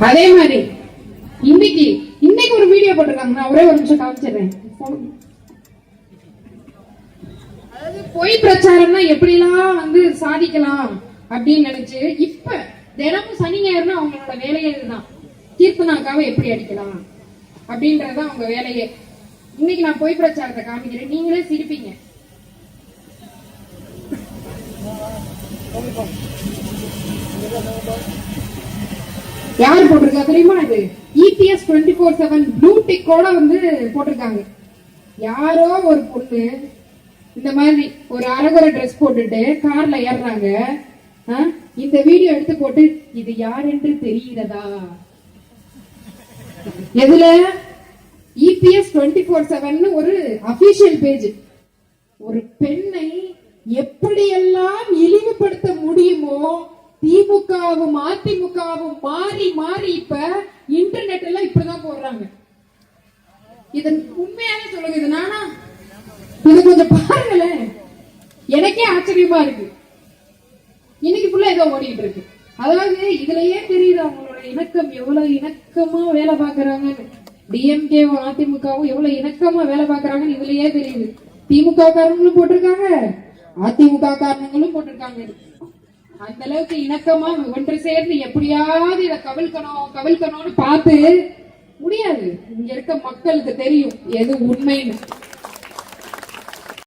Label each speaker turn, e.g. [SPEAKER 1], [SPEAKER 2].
[SPEAKER 1] அதே மாதிரி இன்னைக்கு ஒரு வீடியோ போட்டிருக்காங்க, நான் ஒரே ஒரு நிமிஷம் காமிச்சிடுறேன். அதாவது பொய் பிரச்சாரம்னா எப்படி எல்லாம் வந்து சாதிக்கலாம் அப்படின்னு நினைச்சு இப்ப தினமும் சனி ஞாயிறுனா அவங்களோட வேலையே இதுதான். கீர்த்தனாக்காவை எப்படி அடிக்கலாம் அப்படின்றதுதான் அவங்க வேலையே. இன்னைக்கு நான் பொய் பிரச்சாரத்தை காமிக்கிறேன், நீங்களே சிரிப்பீங்க. யார் போட்டிருக்கா தெரியுமா? இது EPS 24/7 ப்ளூ டிக்கோட வந்து போட்டிருக்காங்க. யாரோ ஒரு பொண்ணு இந்த மாதிரி ஒரு அரகுர ட்ரெஸ் போட்டுட்டு கார்ல ஏறாங்க. இந்த வீடியோ எடுத்து போட்டு இது யார் என்று தெரிகிறதா? எதுல? EPS 24/7 ஒரு அபிஷியல் பேஜ். ஒரு பெண்ணை எப்படியெல்லாம் இழிவுபடுத்த முடியுமோ திமுகவும் அதிமுகவும் மாறி மாறி இப்ப இன்டர்நெட் எல்லாம் இப்படிதான் போடுறாங்க. இதன் உண்மையான சொல்லுங்க, இது நானா? இது கொஞ்சம் பாருங்களேன், எனக்கே ஆச்சரியமா இருக்கு. இன்னைக்கு ஃபுல்லா ஏதோ ஓடிட்டு இருக்கு. அதாவது இதுலயே தெரியுது அவங்களோட இணக்கம், எவ்வளவு இணக்கமா வேலை பாக்குறாங்கன்னு. டிஎம்கேவும் அதிமுகவும் எவ்வளவு இணக்கமா வேலை பாக்குறாங்கன்னு இதுலயே தெரியுது. திமுக காரணங்களும் போட்டிருக்காங்க, அதிமுக காரணங்களும் போட்டிருக்காங்க. அந்த அளவுக்கு இணக்கமா ஒன்று சேர்ந்து எப்படியாவது இதை கவிழ்க்கணும்னு பார்த்து முடியாது. இங்க இருக்க மக்களுக்கு தெரியும் எது உண்மைன்னு.